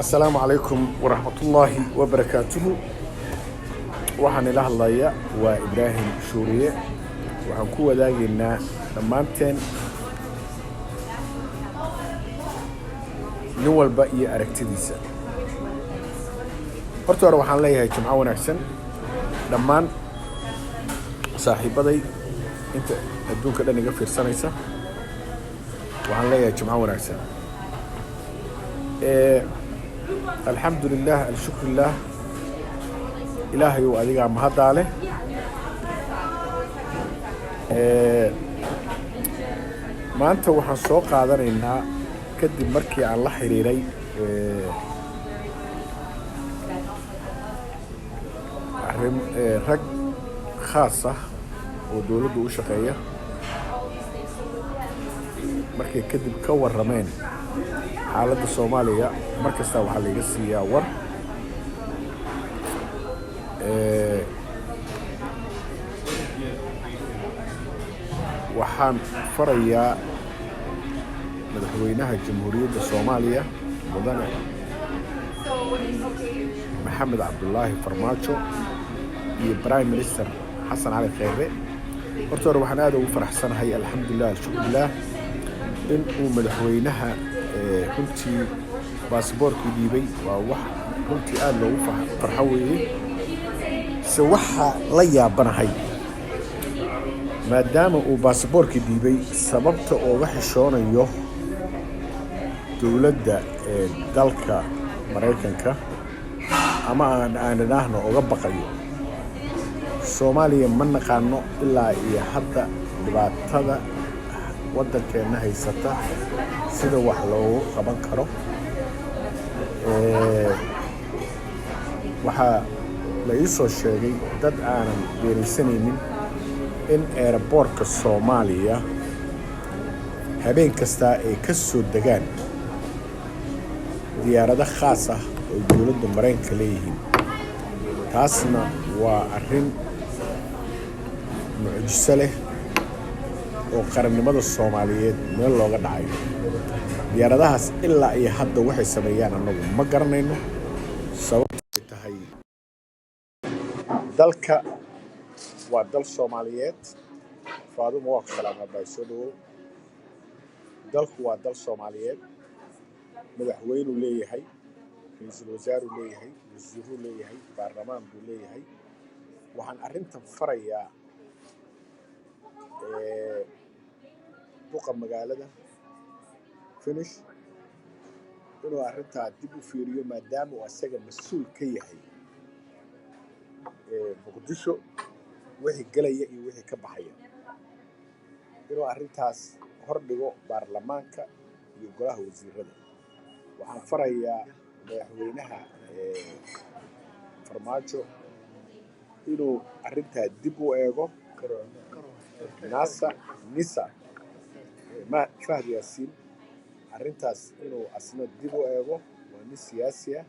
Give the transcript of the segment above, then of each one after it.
السلام عليكم ورحمة الله وبركاته. waxaan ila hadlayaa waa Ibraahim Shuuriye. waxaan ku wadaagaynaa dhammaanteen nin walba iyo aragtidiisa. horta hore waxaan leeyahay jimco wanaagsan dhammaan saaxiibaday inta adduunka dhan iga fiirsanaysa. waxaan leeyahay jimco wanaagsan. الحمد لله الشكر لله إلهي وأديك مهدا له. ما أنت وحن سوق هذا إنها كدي مركي على حريري رج خاصة ودولة وشقية مركي كدي بكور رمان حالة الصومالية مركز تاو حالي قصية ور waxaan farayaa madaxweynaha jamhuuriyadda Soomaaliya mudane Maxamed Cabdullaahi Farmaajo iyo Prime Minister Xasan Cali Khayre. horta hore waxaan aad ugu faraxsanahay alxamdulillaah shukrillah in uu madaxweynaha runtii baasaboorkii dhiibay. waa wax runtii aad loogu farxo weeye. se waxa la yaabanahay maadaama uu baasaboorkii dhiibay sababta ooga xishoonayo dowladda dalka Mareykanka ama aan idhaahno uga baqayo Soomaaliya ma naqaano ilaa iyo hadda dhibaatada waddankeena haysata sida wax loogu qaban karo. waxaa la ii soo sheegay dad aanan beeraysanaynin in airportka Soomaaliya habeen kasta ay ka soo degaan diyaarado khaas ah oo dowladda Mareykanka leeyihiin. taasna waa arrin mucjiso leh oo qarannimada Soomaaliyeed meel looga dhacayo. diyaaradahaas ilaa iyo hadda waxay sameeyaan anagu ma garanayno. sababtay tahay dalka waa dal Soomaaliyeed. faadumo waa salaam abaysado. dalku waa dal Soomaaliyeed. madaxweynuhu leeyahay, ra'iisul wasaaruhu leeyahay, wasiiruhu leeyahay, baarlamaan buu leeyahay. waxaan arrintan farayaa duqa magaalada finish inuu arrintaa dib u fiiriyo maadaama uu asaga mas'uul ka yahay muqdisho wixii galaya iyo wixii ka baxaya. inuu arrintaas hordhigo baarlamaanka iyo golaha wasiirada. waxaan farayaa madaxweynaha Farmaajo inuu arrintaa dib u eego. nisa ma Fahad Yaasiin arrintaas inuu asna dib u eego. waa nin siyaasi ah.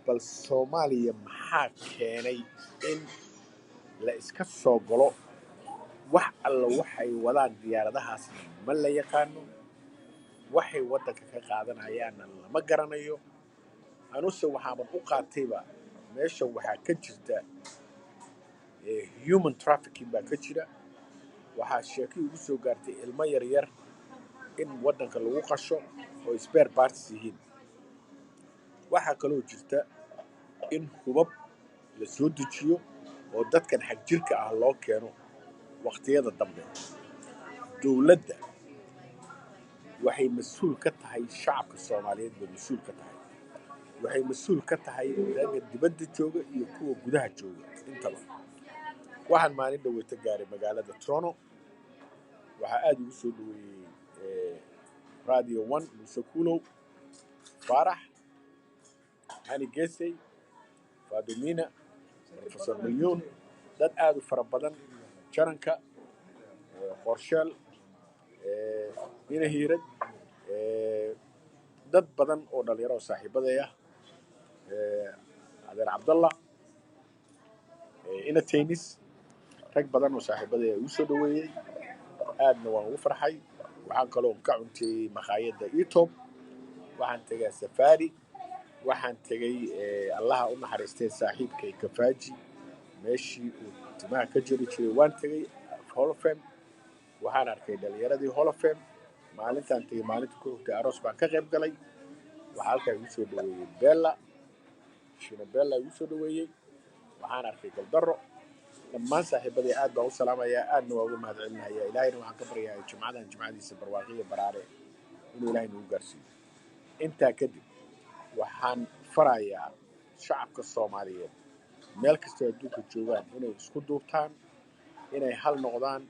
bal Soomaaliya maxaa keenay in la iska soo galo wax alla waxay wadaan diyaaradahaas ma la yaqaano. waxay waddanka ka qaadanayaanna lama garanayo. anuse waxaaban u qaatayba meesha waxaa ka jirta human trafficking baa ka jira. waxaa sheeko ugu soo gaartay ilmo yaryar in waddanka lagu qasho oo spare parts yihiin. waxaa kaloo jirta in hubab la soo dejiyo oo dadkan xag jirka ah loo keeno waqtiyada dambe. dowladda waxay mas'uul ka tahay shacabka Soomaaliyeed bay mas'uul ka tahay. waxay mas'uul ka tahay dadka dibadda jooga iyo kuwa gudaha jooga intaba. waxaan maalin dhaweeyta gaaray magaalada Toronto. waxaa aad ugu soo dhaweeyay Radio 1 Muuse Kuulow, Farax, Hani Geesay, Fadumina, Professor Milyuun, dad aad u fara badan. jaranka qorsheel ina hiirad dad badan oo dhalinyaro saaxiibadaya adeer Cabdalla ina tennis rag badan oo saaxiibadaya u soo dhaweeyay. aadna waan ugu farxay. waxaan kaloo ka cuntay maqaayadda Etop waxaan tegay safari waxaan tegay allaha u naxariistay saaxiibkay kafaaji meeshii uu timaha ka jiri jiray waan tegay holofem waxaan arkay dhalinyaradii holofem maalintaan tegay maalinta ku xigtay aroos baan ka qayb galay waxaa halkaa igu soo dhaweeyey bella shina bella igu soo dhaweeyey waxaan arkay galdaro dhammaan saaxiibadii aad baan u salaamayaa aadna waa uga mahadcelinayaa ilaahayna waxaan ka baryayaa jimcadan jimcadiisa barwaaqiya baraare inuu ilaahay nagu gaarsiiyo intaa kadib waxaan farayaa shacabka soomaaliyeed meel kastoo adduunka joogaan inay isku duubtaan inay hal noqdaan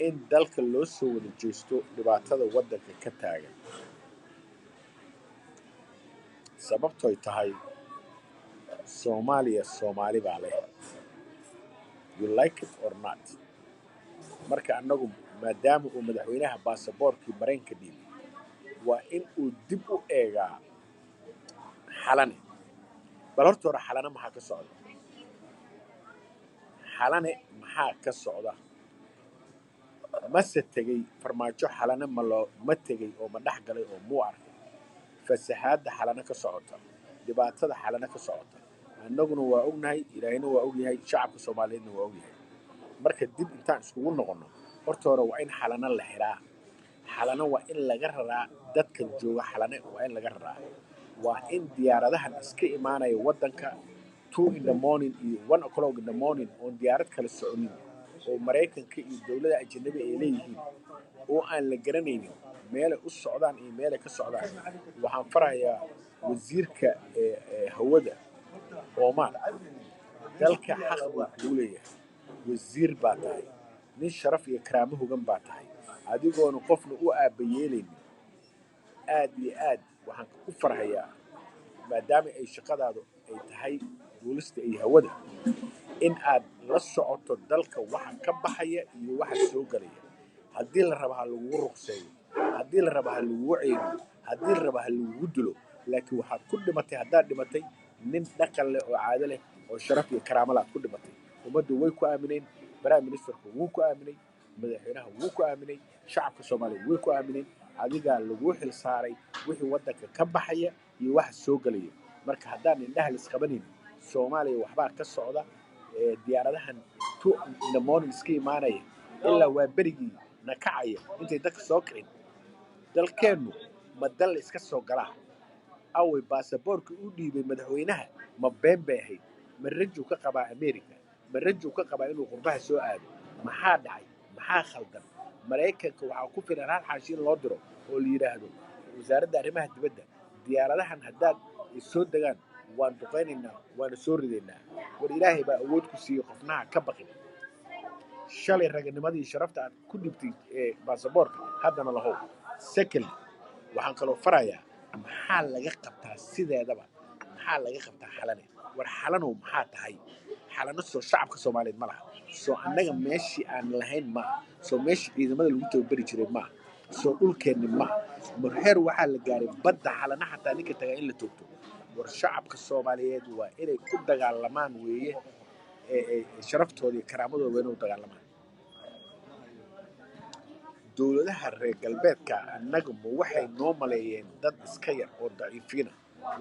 in dalka loo soo wada jeesto dhibaatada waddanka ka taagan sababtoy tahay soomaaliya soomaali baa leh you like it or not marka annagu maadaama uu madaxweynaha baasaboorkii maraykanka dhiibay waa in uu dib u eegaa xalane bal horta hore xalane maxaa ka socda xalane maxaa ka socda mase tegey farmaajo xalane ma tegey oo ma dhex galay oo muu arkay fasaxaadda xalane ka socota dhibaatada xalane ka socota annaguna waa ognahay ilaahayna waa ogyahay shacabka soomaaliyeedna waa ogyahay marka dib intaan iskugu noqonno horta hore waa in xalane la xiraa xalane waa in laga raraa dadkan jooga xalane waa in laga raraa waa in diyaaradahan iska imaanaya waddanka 2 in the morning iyo 1 o'clock in the morning oon diyaarad kala soconin oo maraykanka iyo dowlada ajnabi ay leeyihiin oo aan la garanaynin meelay u socdaan iyo meelay ka socdaan waxaan farayaa wasiirka hawada Oman dalka xaq buu kuu leeyahay wasiir baa tahay nin sharaf iyo karaamo hogan baa tahay adigoona qofna u aabayeelaynin aad iyo aad waxaan ku farhayaa maadaama ay shaqadaadu ay tahay duulista iyo hawada in aad la socoto dalka waxa ka baxaya iyo waxa soo galaya haddii la rabo ha lagugu ruqseeyo haddii la rabo ha lagugu ceebiyo haddii la rabo ha lagugu dilo laakiin waxaad ku dhimatay haddaad dhimatay nin dhaqan leh oo caado leh oo sharaf iyo karaamo laad ku dhimatay ummaddu way ku aamineen prime ministerku wuu ku aaminay madaxweynaha wuu ku aaminay shacabka soomaaliyeed way ku aamineen adigaa laguu xil saaray wixii waddanka ka baxaya iyo waxa soo galaya marka haddaan indhaha la isqabanin soomaaliya waxbaa ka socda diyaaradahan 2 in the morning iska imaanaya ilaa waa berigii na kacaya intay dadka soo kicin dalkeennu ma dal la iska soo galaa away baasaboorka u dhiibay madaxweynaha ma been bay ahayd ma rajuu ka qabaa america ma rajuu ka qabaa inuu qurbaha soo aado maxaa dhacay maxaa khaldan maraykanka waxaa ku filan hal xaashi in loo diro oo la yidhaahdo wasaaradda arrimaha dibadda diyaaradahan haddaad soo degaan waan duqaynaynaa waana soo ridaynaa war ilaahay baa awood ku siiyey qofnaha ka baqin shalay raganimadii sharafta aad ku dhibtay baasaboorka haddana lahow second waxaan kaloo farayaa maxaa laga qabtaa sideedaba maxaa laga qabtaa xalane war xalanow maxaa tahay xalano soo shacabka soomaaliyeed ma laha soo annaga meeshii aan lahayn maaha soo meeshii ciidamada lagu tababari jiray maaha soo dhulkeenni maaha marheer waxaa la gaaray badda xalana xataa ninka tagaa in la toogto war shacabka soomaaliyeed waa inay ku dagaalamaan weeye sharaftooda iyo karaamadooda waa inay u dagaalamaan dowladaha reer galbeedka annaga ma waxay noo maleeyeen dad iska yar oo daciifiina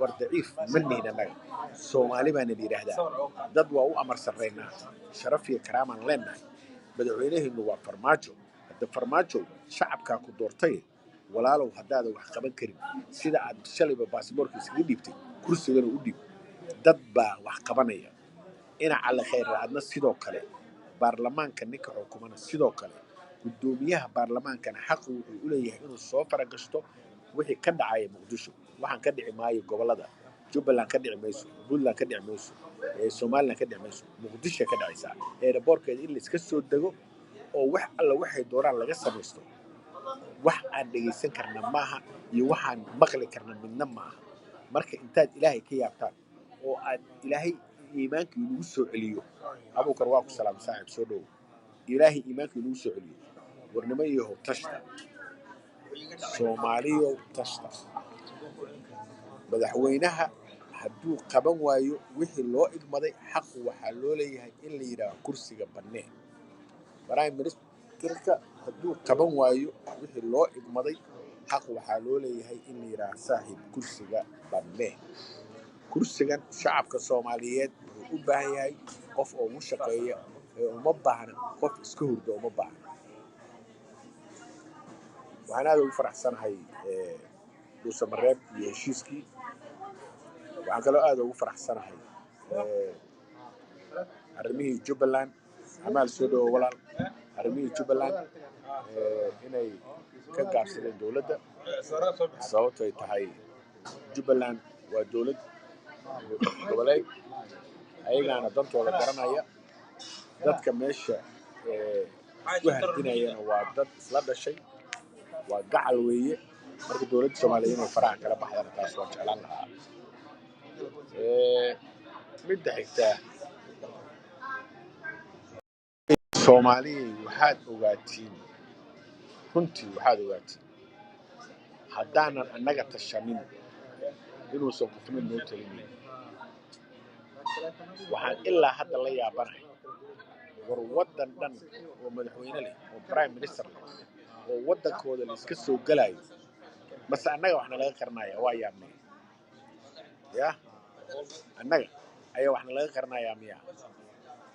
war daciif ma nihin annaga soomaali baana la yidhaahdaa dad waa u amar sarraynaa sharaf iyo karaamaan leennahay madaxweynaheennu waa farmaajo hadda farmaajo shacabkaa ku doortay walaalow haddaadan wax qaban karin sida aad shalayba baasaboorka iskaga dhiibtay kursigana u dhiib dad baa wax qabanaya dhinaca la khayra adna sidoo kale baarlamaanka ninka xukumana sidoo kale gudoomiyaha baarlamaankana xaq wuxuu u leeyahay inuu soo faragashto wixii ka dhacaya muqdisho waxaan ka dhici maayo gobolada jubbaland ka dhici mayso puntland ka dhici mayso somaliland ka dhici mayso muqdisho ka dhacaysaa eeraboorkeeda in la iska soo dego oo wax alla waxay dooraan laga samaysto wax aan dhegaysan karna maaha iyo waxaan maqli karna midna maaha marka intaad ilaahay ka yaabtaan oo aad ilaahay iimaanka inagu soo celiyo abuukar waa ku salaam saaxiib soo dhow ilaahay iimaanka inagu soo celiyo warnimo iyo tashta soomaaliyo tashta madaxweynaha hadduu qaban waayo wixii loo igmaday xaq waxaa loo leeyahay in la yidhaaho kursiga bannee prime ministerka hadduu qaban waayo wixii loo igmaday xaq waxaa loo leeyahay in la yidhaah saaxiib kursiga bannee kursigan shacabka soomaaliyeed wuxuu u baahan yahay qof oo ugu shaqeeya ee uma baahna qof iska hurda uma baahna waxaan aad ugu faraxsanahay dhuusamareeb iyo heshiiskii waxaan kaloo aad ugu faraxsanahay arrimihii jubbaland amaal soo dhawo walaal arrimihii jubbaland inay ka gaabsadeen dowladda sababto ay tahay jubbaland waa dowlad goboleed ayagaana dantooda garanaya dadka meesha isku hardinayana waa dad isla dhashay waa gacal weeye marka dowladda soomaaliya inay faraha kala baxdana taas waa jeclaan lahaa midda xigtaa soomaaliyay waxaad ogaatiin runtii waxaad ogaatiin haddaanan annaga tashanin inuusan qofmin noo talinayn waxaan ilaa hadda la yaabanahay war waddan dhan oo madaxweyne leh oo prime minister leh oo waddankooda la iska soo gelayo base annaga waxna laga qarnaya waa yaabnay ya annaga ayaa waxna laga qarnayaa miya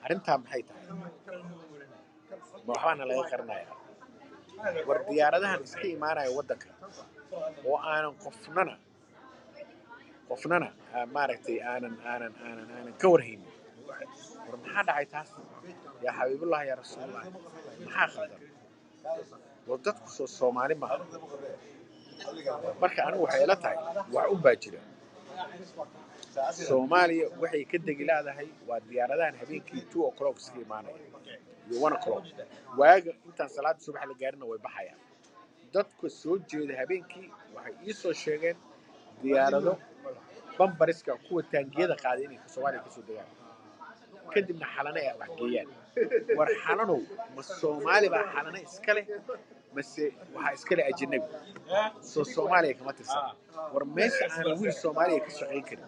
arrintaa maxay tahay ma waxbaana laga qarnayaa war diyaaradahan iska imaanaya waddanka oo aanan qofnana maaragtay aanan ka warhaynin war maxaa dhacay taas yaa xabiibullah yaa rasuulallah maxaa khaldan war dadku soo soomaali maaha marka anigu waxay ila tahay wax u baa jira soomaaliya waxay ka degi leedahay waa diyaaradahan habeenkii 2 o'clock iska imaanaya iyo 1 o'clock waaga intaan salaada subax la gaarina way baxayaan dadku soo jeeda habeenkii waxay ii soo sheegeen diyaarado bambariska kuwa taangiyada qaaday inay Soomaaliya ka soo degaan kadibna xalana ay wax geeyaan war xalanow ma Soomaali baa xalana iska leh mase waxa iska leh ajnabi soo Soomaaliya kama tirsan war meesha aan wiil Soomaaliya ka shaqeyn karin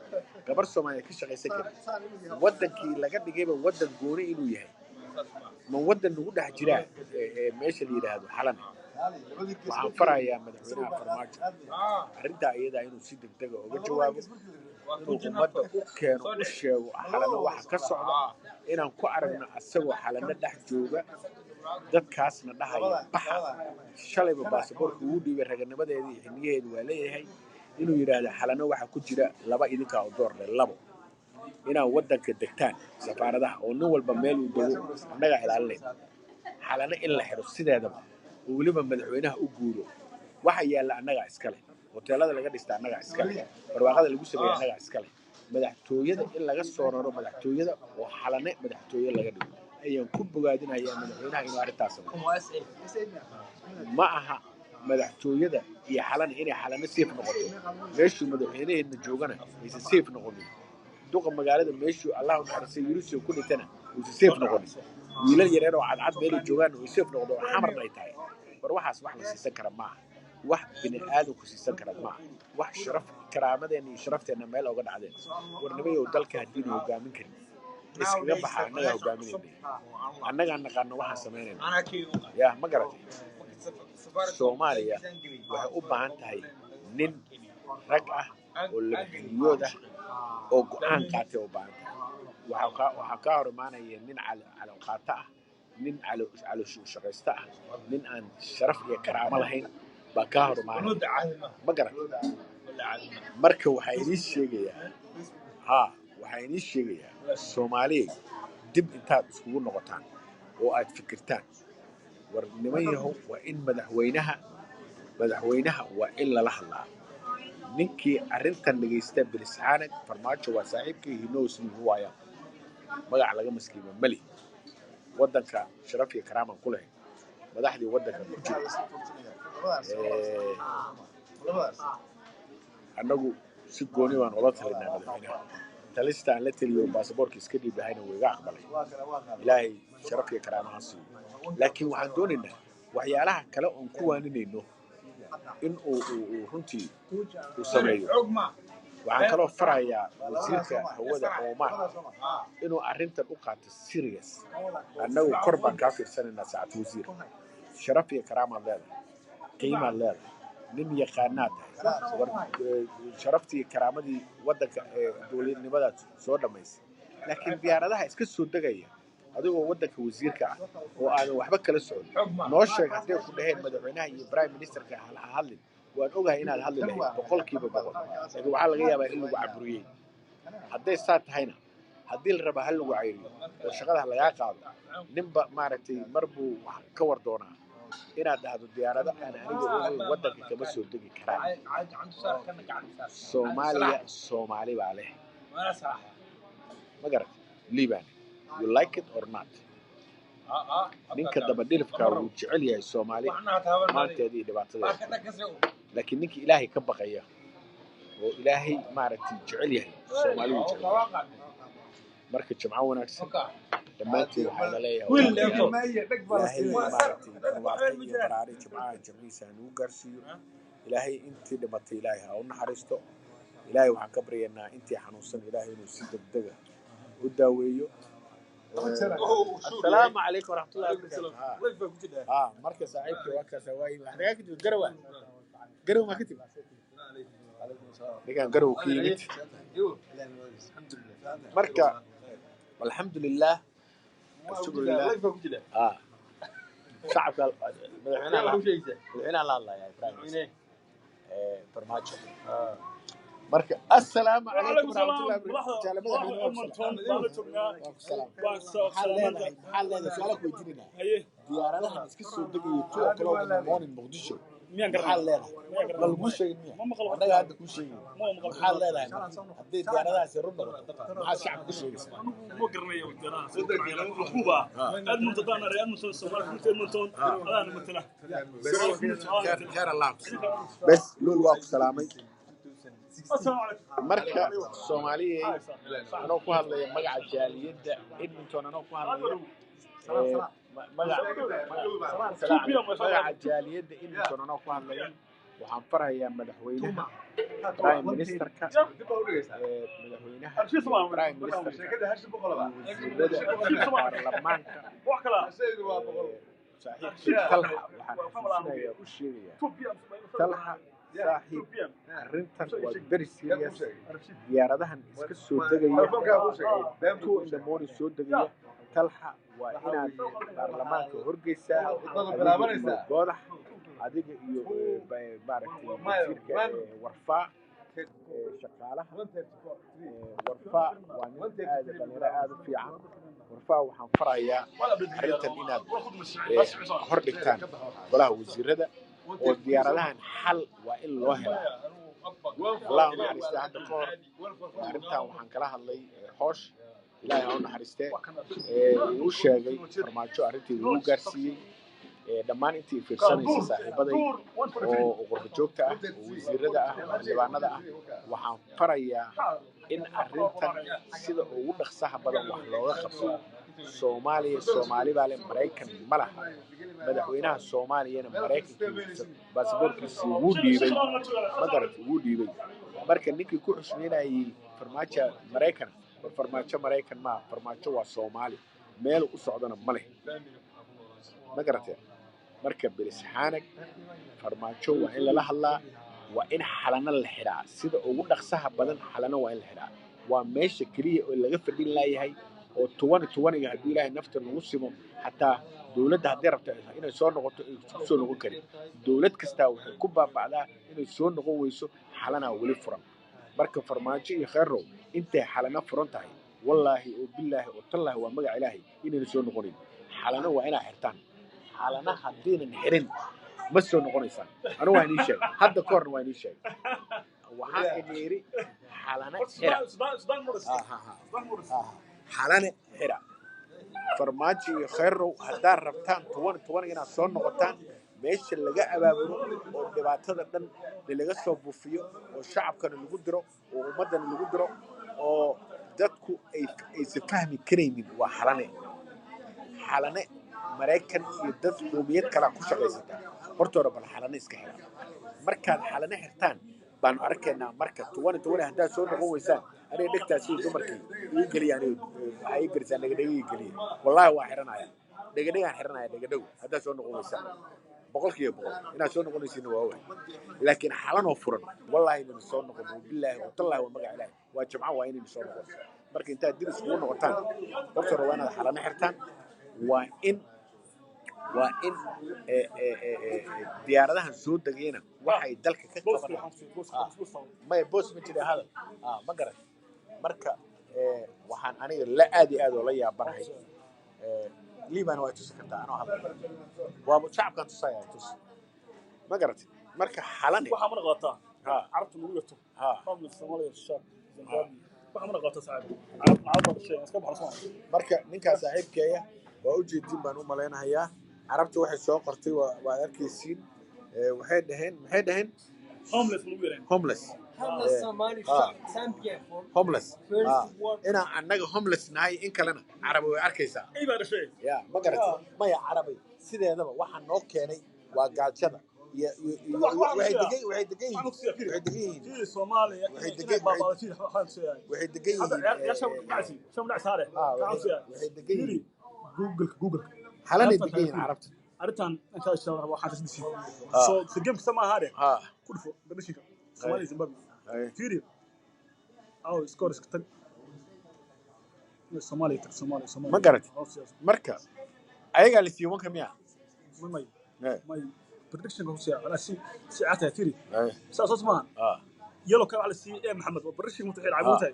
gabar Soomaaliya ka shaqeysan karin wadankii laga dhigayba wadan gooni inuu yahay ma wadan ugu dhex jira meesha la yiraahdo xalana waxaan farayaa madaxweynaha farmaajo arrinta iyada inuu si degdeg ah uga jawaabo inuu ummadda u keeno u sheego xalana waxa ka socda inaan ku aragno asagoo xalana dhex jooga dadkaasna dhahaya baxa shalayba baasaboorka ugu dhiibay raganimadeeda iyo xiniyaheedu waa leeyahay inuu yidhaahdo xalana waxa ku jira laba idinkaa u door leh labo inaan waddanka degtaan safaaradaha oo nin walba meel uu dego annagaa ilaalinayn xalana in la xiro sideedaba oo weliba madaxweynaha u guuro waxa yaalla annagaa iska leh hoteelada laga dhista annagaa iska leh barwaaqada lagu sameeya annagaa iska leh madaxtooyada in laga soo raro madaxtooyada oo xalane madaxtooye laga dhigo ayaan ku bogaadinayaa madaxweynaha inuu arrintaas sameeyo ma aha madaxtooyada iyo xalane inay xalane safe noqoto meeshuu madaxweynaheedna joogana aysan safe noqonin duqa magaalada meeshuu allah u naxariistay yurusoo ku dhintana aysan safe noqonin wiilal yareer oo cadcad meelay joogaan oo safe noqdo oo xamarna ay tahay war waxaas wax la siisan kara maaha wax bini aadamku siisan kara maaha wax sharaf karaamadeenna iyo sharafteena meel uga dhacdeen warnimayow dalka haddiinu hogaamin karin iskaga baxa annagaa hogaaminayna annagaa naqaano waxaan samaynayna ya ma garatay soomaaliya waxay u baahan tahay nin rag ah oo labxiliyood ah oo go-aan qaatay u baahan tahay waxaa kaa hor imaanaya nin calowqaato ah nin calooshaqaysto ah nin aan sharaf iyo karaamo lahayn baa kaa hor imaanaya ma garatay marka waxaa idiin sheegayaa soomaaliya dib intaad iskugu noqotaan oo aad fikirtaan war niman yahow waa in madaxweynaha waa in lala hadlaa ninkii arrintan dhagaysta bilisxaanag farmaajo waa saaxiibkii hinowsmi huwaaya magac laga maskiima mali waddanka sharaf iyo karaaman ku leh madaxdii waddanka ku jira annagu si gooni baan ula talinaa madaxweynaha talista aan la taliyo baasaboorka iska dhiibahayna wuu iga aqbalay ilaahay sharaf iyo karaamaha siiyo laakiin waxaan doonaynaa waxyaalaha kale oon ku waaninayno in uu runtii uu sameeyo waxaan kaloo farayaa wasiirka hawada Omar inuu arrintan u qaato serious annagu kor baan kaa fiirsanaynaa saacad wasiir sharaf iyo karaamaad leedahay qiimaad leedahay nin yaqaanaad tahay sharaftii karaamadii waddanka dowladnimadaad soo dhammaysay laakiin diyaaradaha iska soo degaya adigoo waddanka wasiirka ah oo aadan waxba kala socon noo sheeg hadday ku dhaheen madaxweynaha iyo prime ministerka ha hadlin waan ogahay inaad hadli lahayd boqolkiiba boqol laakiin waxaa laga yaabaa in lagu caburiyey hadday saa tahayna haddii la rabaa hal lagu cayriyo oo shaqada lagaa qaado ninba maaragtay mar buu wax ka war doonaa inaad dhahdo diyaarado aan aniga waddanka kama soo degi karaan soomaaliya soomaali baa leh ma garat liban you like it or not ninka daba dhilifka wuu jecel yahay soomaali maanteeda iyo dhibaatadeeda laakiin ninka ilaahay ka baqaya oo ilaahay maaragtay jecel yahay soomaali wuu jecel yahay marka jimco wanaagsan dhammaantiin waxaa la leeyahay ilaahay maaragtay nabaartay iyo baraari jimcaha jimciisa nagu gaarsiiyo ilaahay intii dhimatay ilaahay ha u naxariisto ilaahay waxaan ka baryaynaa intii xanuunsan ilaahay inuu si degdega u daaweeyo السلام عليكم ورحمة الله وبركاته. مركز صاحبك وكذا سواي. أنا كنت قروة. قروة ما كتب. كان قروة كينت. مركز. والحمد لله. الشكر لله. شعب الحين الله يا إبراهيم. برماجة. مركز السلام عليكم ورحمة الله وبركاته. حال هذا سؤالك ويجينا ديارنا اسكسو دقي تو كلو من مون مقدشو حال هذا ما شيء أنا هذا كل شيء حال هذا هدي ديارنا سرنا مع الشعب كل شيء مو قرنية ودينا حبوبة المنتظر ريال المنتون أنا مثله خير الله بس لول واقف سلامي marka Soomaaliyeey anoo ku hadlaya magaca jaaliyadda Edmonton anoo ku hadlaya magaca jaaliyadda Edmonton anoo ku hadlaya waxaan farayaa madaxweynaha prime ministerka madaxweynaha prime ministerka baarlamaanka saaxiibkii talxa waxaan u sheegayaa talxa صاحب الرنتن والبري سيريس ديارadahan iska soo degaya to in the morning soo degaya talxa waa inaad baarlamaanka horgeysaa goodax adiga iyo maaragtay wasiirka warfaa shaqaalaha warfaa waa nin dhalinyaro aad u fiican warfaa waxaan farayaa arrintan inaad hor dhigtaan golaha wasiirada oo diyaaradahan xal waa in loo helaa allah u naxariistay hadda ka hor arrintan waxaan kala hadlay hoosh ilaahay ha u naxariistee uu sheegay farmaajo arrintii uu gaarsiiyey dhammaan intii fiirsanaysa saaxiibaday oo qurbo joogta ah oo wasiirada ah oo xildhibaanada ah waxaan farayaa in arrintan sida ugu dhaqsaha badan wax looga qabto Soomaaliya Soomaali baa leh Mareykan ma laha madaxweynaha Soomaaliyana Mareykankiisa baasaboorkiisa wuu dhiibay magarad wuu dhiibay marka ninkii ku xushmeynayay farmaajo Mareykan farmaajo Mareykan ma farmaajo waa Soomaali meel u socdana ma leh magarad marka bilisxaanag farmaajo waa in la hadlaa waa in xalana la xiraa sida ugu dhaqsaha badan xalana waa in la xiraa waa meesha kaliya oo laga fadhin laayahay oo 2020 haddii ilaahay nafta nagu simo xataa dawladda haddii rabto inay soo noqoto ay soo noqon karin dawlad kasta waxay ku baabacdaa inay soo noqon weyso xalana wali furan marka farmaajo iyo khayrow intay xalana furan tahay wallaahi oo billaahi oo tallaahi waa magac ilaahay inayna soo noqonin xalana waa inaa xirtaan xalana haddiinan xirin ma soo noqonaysaan anigu waa inii sheeg hadda ka horna waa inii sheeg waxaan idhiiri xalana xira xalane xira farmaajo iyo khayrow haddaad rabtaan 2020 inaad soo noqotaan meesha laga abaabulo oo dhibaatada dhan laga soo buufiyo oo shacabkana lagu diro oo ummadana lagu diro oo dadku aysan fahmi karaynin waa xalane Mareykan iyo dad qowmiyad kale ku shaqaysata hortooda bal xalane iska xira markaad xalane xirtaan baan arkaynaa marka 2020 haddaad soo noqon weysaan aniga dhegtaasi dumarkii ii geliyaan ay garisan dhagadhagii geliya wallahi waa xiranaya dhagadhagaan xiranaya dhagadhaw haddaad soo noqon weysaan boqolkiiba boqol inaad soo noqonaysiina waa waay laakiin xalanoo furan wallahi inaynu soo noqono bilaahi watallahi waa magac ilaahi waa jimco waa inaynu soo noqono marka intaad dib iskugu noqotaan horta waa inaad xalano xirtaan waa in diyaaradahan soo degayna waxay dalka ka qaban maya boos ma jira hadal ma garan marka waxaan aniga la aad iyo aad oo la yaabanahay liban waa tusi kartaa anoo hadal waa shacabkan tusaya tus ma garatay marka xalani waxaa mana qabataa carabta lagu yarto family Soomaaliya shacab waxaa mana qabataa saaxiib carab dhashay iska baxo marka ninka saaxiibkeeya waa u jeedin baan u maleynayaa carabta waxay soo qortay waa arkaysiin waxay dhaheen homeless lagu yareen homeless Somali champion for homeless ina annaga homeless nahay in kalena carabi way arkaysaa ay baa dhashay ya ma garatay maya carabi sideedaba waxaa noo keenay waa gaajada waxay degan yihiin Soomaaliya waxay degan yihiin Google xalanay degan yihiin carabta arrintan inta isha waxaan tasdisi so sigam sama hade ku dhufo dabashinka Soomaaliya Zimbabwe fiiri aw score iska tag Soomaaliya ma garatay marka ayagaa la siiyay wanka miya may prediction ko si ala si ata fiiri saas ma yelo ka ala si Maxamed waa prediction mutaxil caabutay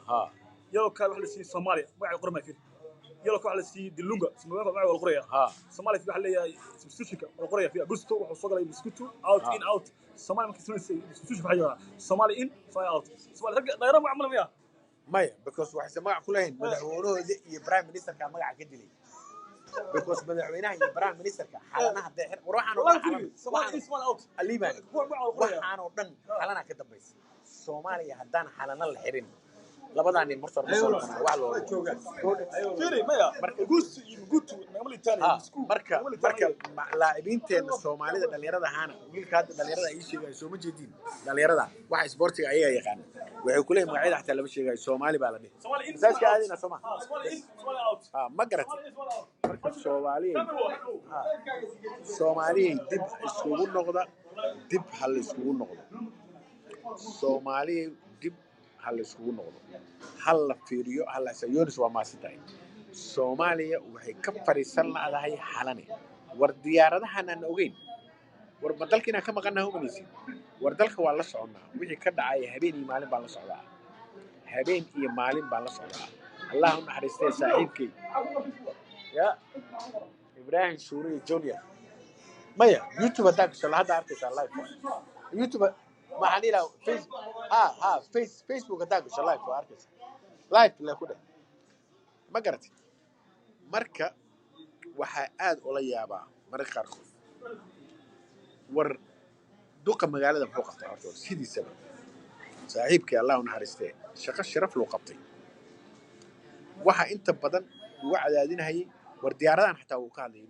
yelo ka ala si Soomaaliya magaca qorma fiiri yelo ka ala si Dilunga Soomaaliya magaca wal qoraya Soomaaliya waxa leeyahay substitution wal qoraya fi Augusto wuxuu soo galay substitute out Soomaaliya markii soo substitution waxa yahay Soomaaliya in fly out Soomaaliya dayra ma amal miya maya because waxay magac ku leeyihiin madaxweynahooda iyo prime minister ka magaca ka dilay because madaxweynaha iyo prime minister ka xalanaha deexir waxaan oo dhan Soomaaliya out aliban waxaan oo dhan xalana ka dambaysa Soomaaliya haddaan xalana la xirin labadan nin martor ma soo noqon wax loo jooga fiiri maya marka guutu namali tani isku marka laacibiinteena Soomaalida dhalinyarada ahaana wiilka dhalinyarada ay sheegay soo ma jeedin dhalinyarada waxa sportiga ayaga yaqaan waxay ku leeyahay magacyada xataa lama sheegay Soomaali baa la dhigay saska aadina Soomaali ma garatay marka Soomaaliya dib iskugu noqda dib hal iskugu noqdo Soomaaliya dib hal iskugu noqdo hal la fiiriyo hal sayoonis waa maasitaay Soomaaliya waxay ka fariisan laadahay xalane war diyaaradahan aan ogeyn war badalkiina ka maqanahay umanaysid war dalka waa la soconaa wixii ka dhacay habeen iyo maalin baan la socdaa habeen iyo maalin baan la socdaa Allah u naxariistay saaxiibkay ya Ibrahim Suuri Junior maya YouTube hadda ka soo hadda arkaysaa live YouTube waxaan ilaa Facebook hadda ku shalay ku arkaysa live la ku dhig ma garatay marka waxa aad ula yaabaa marka qaarkood war duqa magaalada wuxuu qabtay horta sidiisa saaxiibkii Allah u naxariistay shaqo sharaf loo qabtay waxa inta badan uu cadaadinayay war diyaaradahan xataa uu ka hadlayay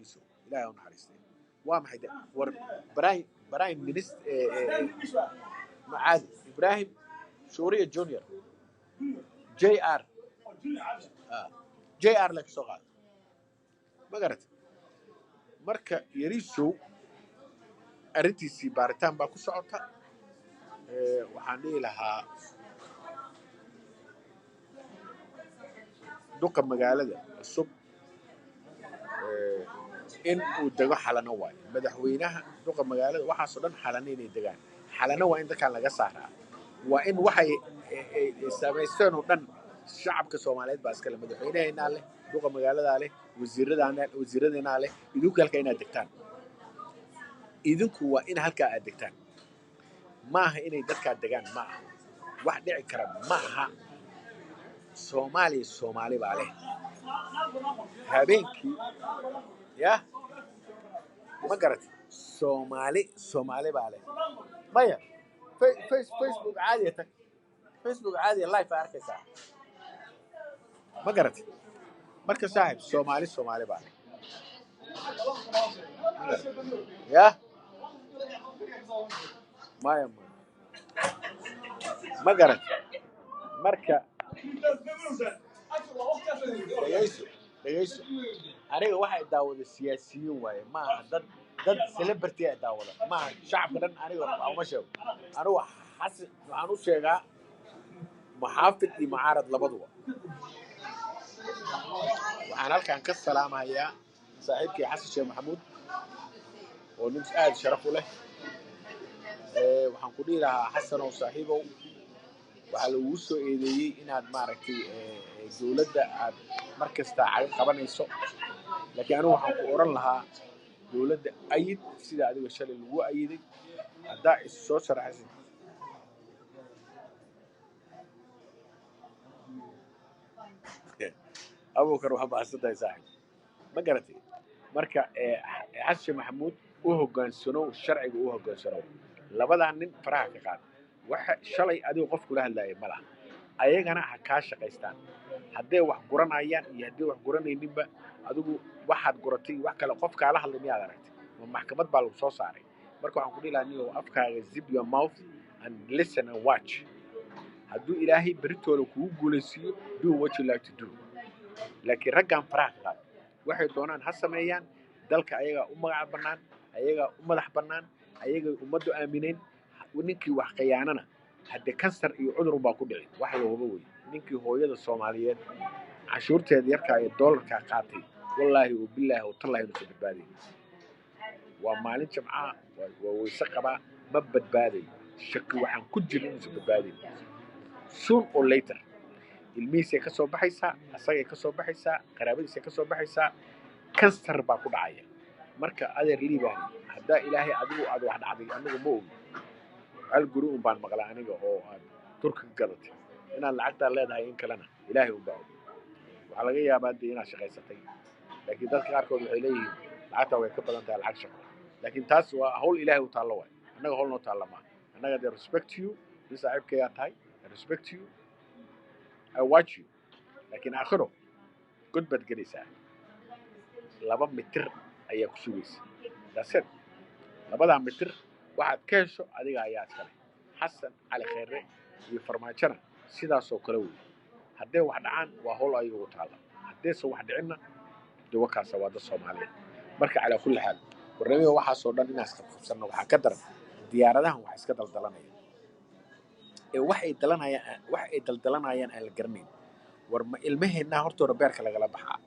Ilaahay u naxariistay waa maxay war Brian Minister معاد إبراهيم سوريا جونيور جي آر لك سوغال ما قرأت مركا يريسو أرنتيسي بارتان باكو سعوتا وحاني لها دوكا مقالة الصب إن ودقو حالنا واي مدحوينها دوكا مقالة وحا صدن حالنين يدقان حالنا waa in dadkan laga saaraa waa in waxay sameysteen oo dhan shacabka Soomaaliyeed baa iska madaxweynaha leh duqa magaalada leh wasiiradana leh idinku halka inaad degtaan idinku waa in halka aad degtaan maaha inay dadka degaan maaha wax dhici kara maaha Soomaali baa leh habeenkii ya ma garatay Soomaali baa leh maya Facebook عادي تك Facebook عادي لايف أركيسا ما قرأت مركز صاحب Soomaali baa يا ما قرأت مركز دقيسو أنا واحد داود السياسيين واي ما ضد dad celebrity ay daawada ma shacabka dhan aniga uma sheego anigu waxaan u sheegaa muxaafid iyo mucaarad labaduba waxaan halkan ka salaamayaa saaxiibkii xasan sheekh maxamuud oo nin aad sharaf u leh waxaan ku dhihi lahaa xasanow saaxiibow waxaa lagu soo eedeeyey inaad maaragtay dowladda aad mar kasta caga qabanayso laakiin anigu waxaan ku oran lahaa dowladda ayid sida adiga shalay lagu ayiday haddaa is soo sharaxaysid abuukar waa baxsantahay saaxiib ma garatay marka xasan maxamuud u hoggaansanow sharciga u hoggaansanow labadaa nin faraha ka qaad waxa shalay adigu qof kula hadlaayay ma laha ayagana ha kaa shaqaystaan hadday wax guranayaan iyo hadday wax guranayninba adigu waxaad guratay wax kale qof kaala hadlay miyaad aragtay ma maxkamad baa lagu soo saaray marka waxaan ku dhihi lahaa niyow afkaaga zip your mouth and listen and watch hadduu ilaahay beritooda kugu guulaysiiyo do what you like to do laakiin raggan faraha ka qaad waxay doonaan ha sameeyaan dalka ayagaa u magac bannaan ayagaa u madax bannaan ayagay ummaddu aamineen ninkii wax khiyaanana haddee kansar iyo cudur baa ku dhici wax la hubo wey ninkii hooyada soomaaliyeed cashuurteeda yarkaa iyo doolarkaa qaatay wallaahi oo bilaahi oo tallaahi inuusan badbaadayn waa maalin jamcaha waa weyse qabaa ma badbaadayo shaki waxaan ku jirin inuusan badbaadayn soon or later ilmihiisay ka soo baxaysaa asagay ka soo baxaysaa qaraabadiisay ka soo baxaysaa kansar baa ku dhacaya marka adeer liibaan haddaa ilaahay adigu aad wax dhacday anigu ma ogi hal guri un baan maqlaa aniga oo aad turka gadatay inaad lacagtaa leedahay in kalena ilaahay un baa og waxaa laga yaabaa dee inaad shaqaysatay laakiin dadka qaarkood waxay leeyihiin lacagtaa way ka badan tahay lacag shaqo laakiin taas waa hawl ilaahay u taallo waay annaga hawl noo taalla maaha annaga dee respect you nin saaxiibkayaa tahay respect you I watch you laakiin aakhiro god baad gelaysaa 2 mitir ayaa ku sugaysa daasad 2 mitir waxaad ka hesho adiga ayaa iskale xasan cali khayre iyo farmaajana sidaasoo kale wey hadday wax dhacaan waa hawl ayaga u taalla haddaysan wax dhicinna dee wakaasa waa dad soomaaliyeed marka calaa kulli xaal barnaamijka waxaasoo dhan inaas qabsanno waxaa ka daran diyaaradahan wax iska daldalanaya wax ay daldalanayaan aan la garanayn war ma ilmaheennaa hortooda beerka lagala baxaa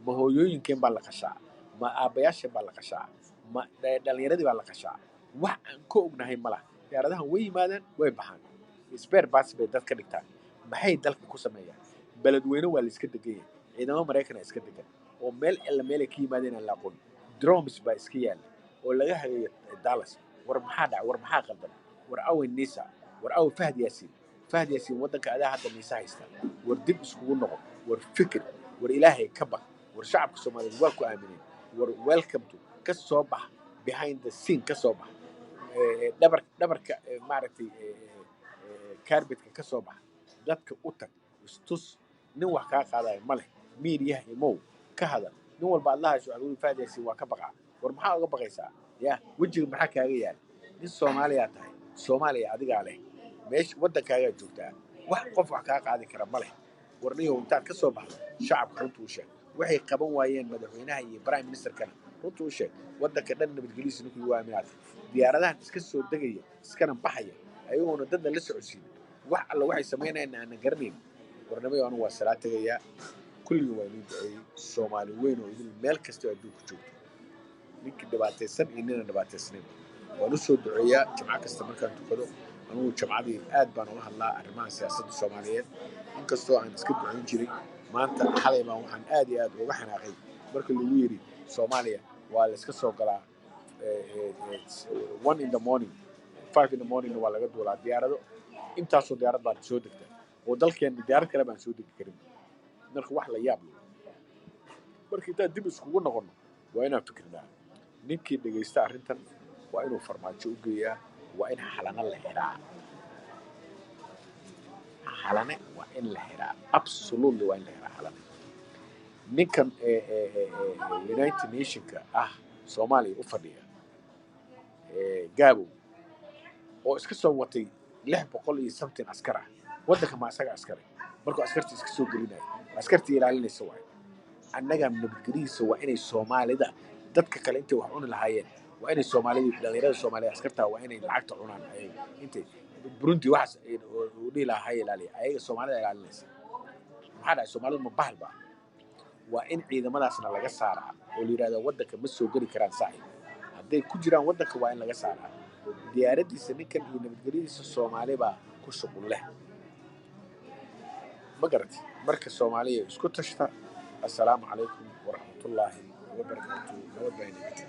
ma hooyooyinkeen baa la qashaa ma aabbayaasheen baa la qashaa ma dhallinyaradii baa la qashaa wax aan ka ognahay ma laha diyaaradahan way yimaadaan way baxaan sbeer baas bay dad ka dhigtaan maxay dalka ku sameeyaan beledweyne waa la iska degan yahay ciidamo maraykana iska degan oo meel alla meelay ka yimaadeen aan la aqoon drones baa iska yaalla oo laga hagayo dallas war maxaa dhaca war maxaa qaldan war awen nisa war aw fahd yaasiin waddanka adaa hadda niisa haysta war dib iskugu noqo war fikir war ilaahay ka baq war shacabka soomaaliyeed waa ku aamineen war welcome to ka soo bax behind the scene ka soo bax dhabarka maaragtay carbetka ka soo bax dadka u tag istus nin wax kaa qaadaya ma leh miidiyaha imow ka hadal nin walba adlahaas waxa lagu fahd yaasiin waa ka baqaa war maxaa uga baqaysaa ya wejiga maxaa kaaga yaala nin soomaaliyaa tahay soomaaliya adigaa leh meesha waddankaagaa joogtaa wax qof wax kaa qaadi kara ma leh warniyow intaad ka soo baxdo shacabka runta u sheeg waxay qaban waayeen madaxweynaha iyo prime ministerkana runta u sheeg waddanka dhan nabadgelyadiisa ninkii waa aaminaad diyaaradahan iska soo degaya iskana baxaya ayagoona dadna la socodsiin wax alla waxay samaynayaan aanan garanayn warnamayo anu waa salaa tegayaa kulligii waa inuu duceeyey soomaali weyn oo idin meel kastoo adduunka joogto ninkii dhibaataysan iyo nina dhibaataysnayn waan u soo duceeyaa jamco kasta markaan tukado anugu jamcadii aad baan uga hadlaa arrimaha siyaasadda soomaaliyeed inkastoo aan iska ducayn jiray maanta xalay baan waxaan aad iyo aad uga xanaaqay marka lagu yidhi soomaaliya waa la iska soo galaa 1 in the morning 5 in the morning waa laga duulaa diyaarado intaasoo diyaarad baan soo degta oo dalkeenna diyaarad kale baan soo degi karin marka wax la yaab leh marka intaan dib iskugu noqono waa inaan fikirnaa ninkii dhegaysta arrintan waa inuu farmaajo u geeyaa waa in xalana la xiraa xalane waa in la xiraa absolutely waa in la xiraa xalane ninkan united nationka ah soomaaliya u fadhiya gaabow oo iska soo watay 600 iyo something askar ah waddanka ma asaga askari markuu askartii iska soo gelinayo askartii ilaalinaysa waay annaga nabadgelyadiisa waa inay soomaalida dadka kale intay wax cuni lahaayeen waa inay soomaalida dhalinyarada soomaaliya askartaa waa inay lacagta cunaan ayaga intay burundi waxaas uu dhihi lahaa ha ilaaliya ayaga soomaalida ilaalinaysa maxaa dhacay soomaalidu ma bahal ba waa in ciidamadaasna laga saaraa oo la yidhahdaa waddanka ma soo geli karaan saaxib hadday ku jiraan waddanka waa in laga saaraa diyaaraddiisa ninkan iyo nabadgelyadiisa soomaali baa ku shuqul leh ma garatay marka soomaaliya isku tashta assalaamu calaykum waraxmatullaahi wabarakaatuh nabad baa inagata